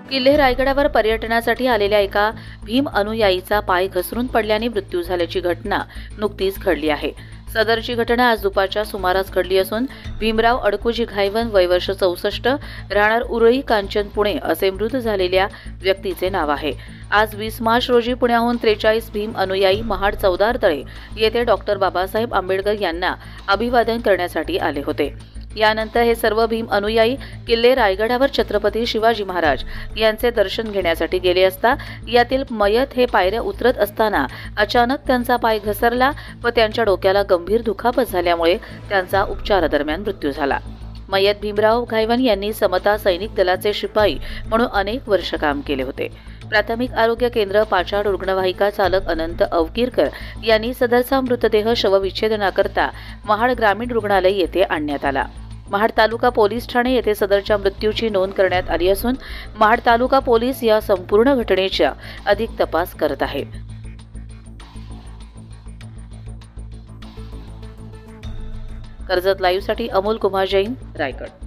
किल्ले रायगडावर पर्यटनासाठी आलेल्या एका भीम अनुयायीचा पाय घसरून पडल्याने मृत्यू झाल्याची घटना नुकतीच घडली आहे। सदरची घटना आज दुपारच्या सुमारास घडली असून भीमराव अडकुजी घायवन वय वर्ष 64 राहणार उरळी कांचन पुणे असे मृत झालेल्या व्यक्तीचे नाव आहे। आज 20 मार्च रोजी पुण्याहून 43 भीम अनुयायी महाड चौदार तळे येथे डॉक्टर बाबासाहेब आंबेडकर यांना अभिवादन करण्यासाठी आले होते। यानंतर हे सर्व भीम अनुयायी किल्ले रायगडावर छत्रपती शिवाजी महाराज यांचे दर्शन घेण्यासाठी गेले असता यातील मयत हे पायऱ्या उतरत असताना अचानक त्यांचा पाय घसरला व त्यांच्या डोक्याला गंभीर दुखापत झाल्यामुळे त्यांचा उपचारादरम्यान मृत्यू झाला। मयत भीमराव घायवन यांनी समता सैनिक दलाचे शिपाई म्हणून अनेक वर्ष काम केले होते। प्राथमिक आरोग्य केंद्र पाचाड रुग्णवाहिका चालक अनंत अवकीरकर यांनी सदरचा मृतदेह शवविच्छेदनाकरता महाड ग्रामीण रुग्णालय येथे आणण्यात आला। महाड तालुका पोलीस ठाणे येथे सदरच्या मृत्यूची नोंद करण्यात आली असून महाड तालुका पोलीस या संपूर्ण घटनेचा अधिक तपास करत आहेत। कर्जत लाईव्हसाठी अमोल कुमार जैन, रायगड।